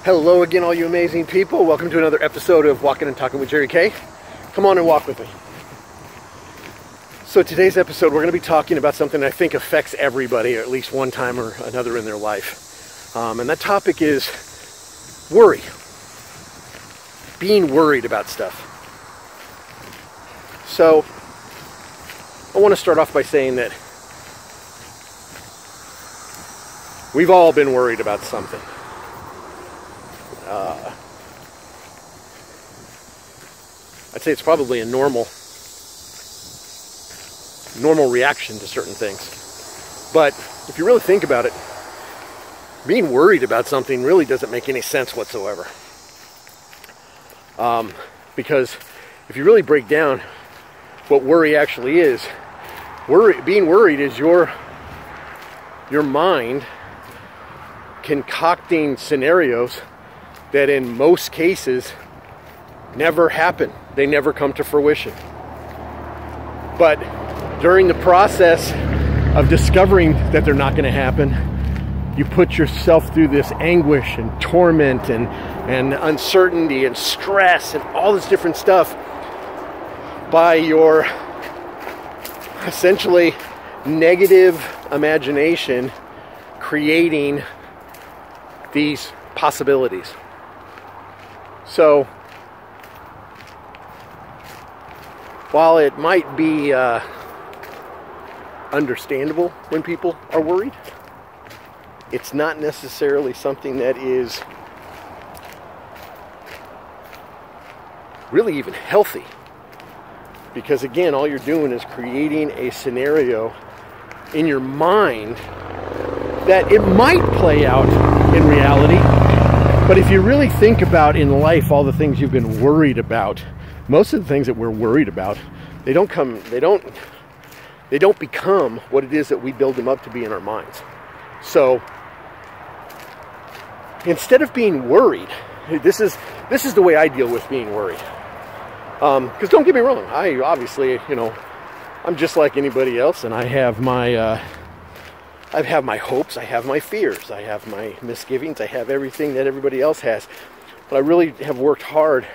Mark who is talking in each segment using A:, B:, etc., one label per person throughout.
A: Hello again, all you amazing people. Welcome to another episode of Walking and Talking with Jerry K. Come on and walk with me. So today's episode, we're going to be talking about something I think affects everybody at least one time or another in their life. And that topic is worry. Being worried about stuff. So I want to start off by saying that we've all been worried about something. I'd say it's probably a normal reaction to certain things. But if you really think about it, being worried about something really doesn't make any sense whatsoever. Because if you really break down what worry actually is, being worried is your mind concocting scenarios that in most cases never happen. They never come to fruition. But during the process of discovering that they're not going to happen, you put yourself through this anguish and torment and uncertainty and stress and all this different stuff by your essentially negative imagination creating these possibilities. So while it might be understandable when people are worried, it's not necessarily something that is really even healthy. Because again, all you're doing is creating a scenario in your mind that it might play out in reality. But if you really think about in life all the things you've been worried about, most of the things that we're worried about, they don't become what it is that we build them up to be in our minds. So instead of being worried, this is the way I deal with being worried. Because don't get me wrong, I obviously, I'm just like anybody else, and I have my hopes, I have my fears, I have my misgivings, I have everything that everybody else has. But I really have worked hard,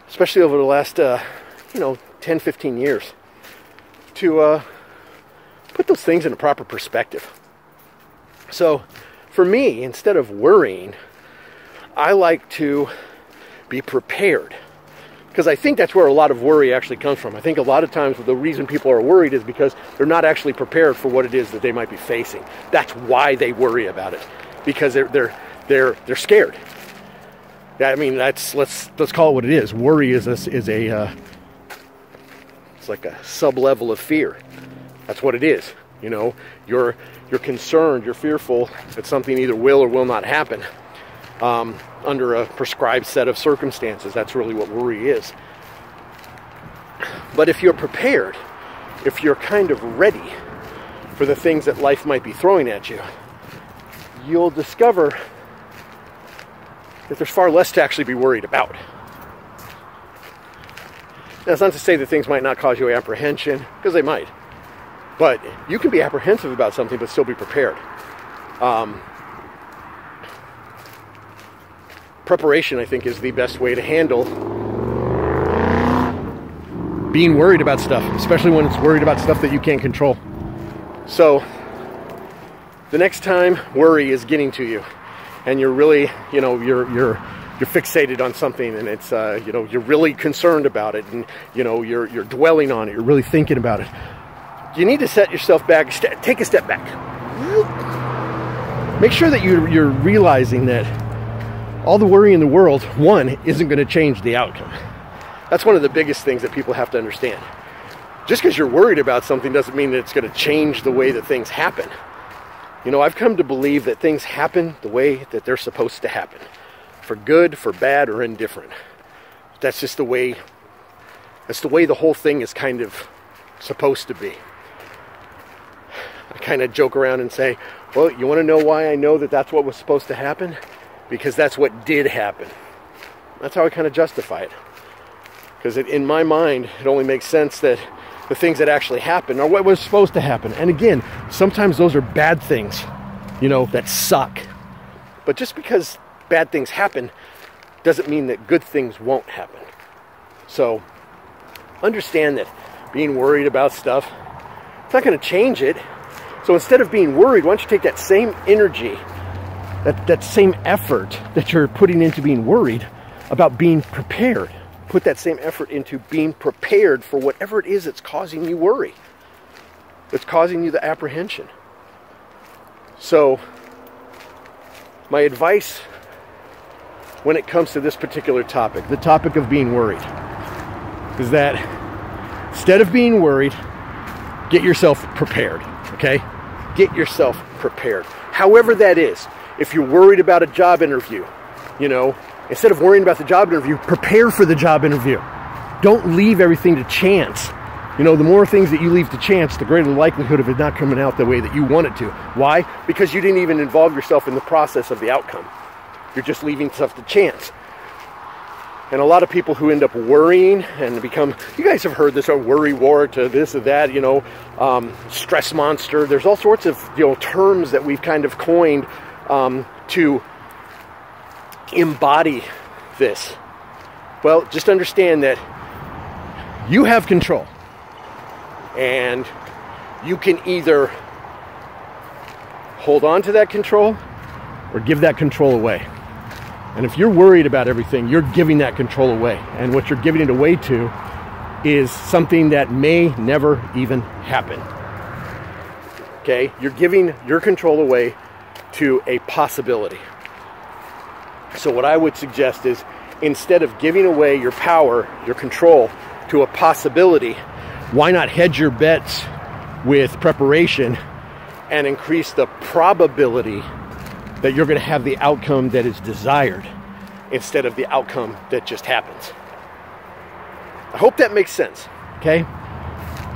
A: especially over the last, 10, 15 years, to put those things in a proper perspective. So for me, instead of worrying, I like to be prepared. Because I think that's where a lot of worry actually comes from. I think a lot of times the reason people are worried is because they're not actually prepared for what it is that they might be facing. That's why they worry about it, because they're scared. I mean, let's call it what it is. Worry is it's like a sub-level of fear. That's what it is. You're concerned, you're fearful that something either will or will not happen. Under a prescribed set of circumstances. That's really what worry is. But if you're prepared, if you're kind of ready for the things that life might be throwing at you, you'll discover that there's far less to actually be worried about. Now, it's not to say that things might not cause you apprehension, because they might. But you can be apprehensive about something but still be prepared. Preparation, I think, is the best way to handle being worried about stuff, especially when it's worried about stuff that you can't control. So the next time worry is getting to you and you're really, you're fixated on something, and it's you're really concerned about it, and you're dwelling on it, you're really thinking about it, you need to set yourself back, take a step back. Make sure that you're realizing that all the worry in the world, one, isn't going to change the outcome. That's one of the biggest things that people have to understand. Just because you're worried about something doesn't mean that it's going to change the way that things happen. I've come to believe that things happen the way that they're supposed to happen. For good, for bad, or indifferent. That's just the way the whole thing is kind of supposed to be. I kind of joke around and say, well, you want to know why I know that that's what was supposed to happen? Because that's what did happen. That's how I kind of justify it. Because in my mind, it only makes sense that the things that actually happen are what was supposed to happen. And again, sometimes those are bad things, that suck. But just because bad things happen doesn't mean that good things won't happen. So understand that being worried about stuff, it's not going to change it. So instead of being worried, why don't you take that same energy, that same effort that you're putting into being worried about being prepared. Put that same effort into being prepared for whatever it is that's causing you worry, that's causing you the apprehension. So my advice when it comes to this particular topic, the topic of being worried, is that instead of being worried, get yourself prepared, okay? Get yourself prepared. However that is. If you're worried about a job interview, you know, instead of worrying about the job interview, prepare for the job interview. Don't leave everything to chance. You know, the more things that you leave to chance, the greater the likelihood of it not coming out the way that you want it to. Why? Because you didn't even involve yourself in the process of the outcome. You're just leaving stuff to chance. And a lot of people who end up worrying and become, you guys have heard this, a worry wart, this or that, you know, stress monster. There's all sorts of, you know, terms that we've kind of coined to embody this. Well, just understand that you have control. And you can either hold on to that control or give that control away. And if you're worried about everything, you're giving that control away. And what you're giving it away to is something that may never even happen. Okay? You're giving your control away to a possibility. So what I would suggest is, instead of giving away your power, your control to a possibility, why not hedge your bets with preparation and increase the probability that you're going to have the outcome that is desired instead of the outcome that just happens. I hope that makes sense, okay?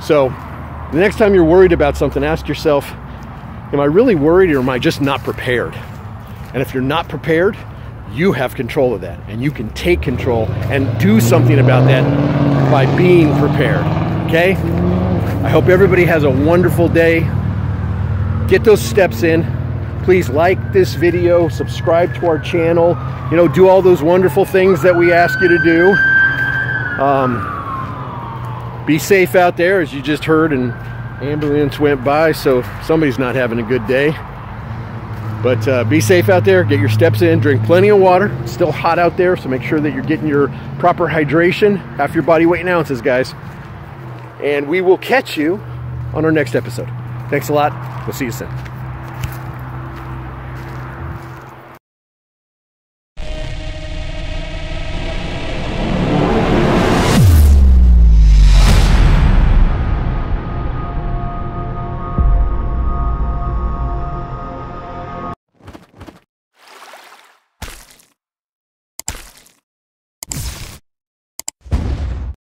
A: So the next time you're worried about something, ask yourself, am I really worried or am I just not prepared? And if you're not prepared, you have control of that, and you can take control and do something about that by being prepared, okay? I hope everybody has a wonderful day. Get those steps in. Please like this video, subscribe to our channel, you know, do all those wonderful things that we ask you to do. Be safe out there, as you just heard, an ambulance went by, so somebody's not having a good day. But be safe out there, get your steps in, drink plenty of water. It's still hot out there, so make sure that you're getting your proper hydration, half your body weight in ounces, guys. And we will catch you on our next episode. Thanks a lot. We'll see you soon.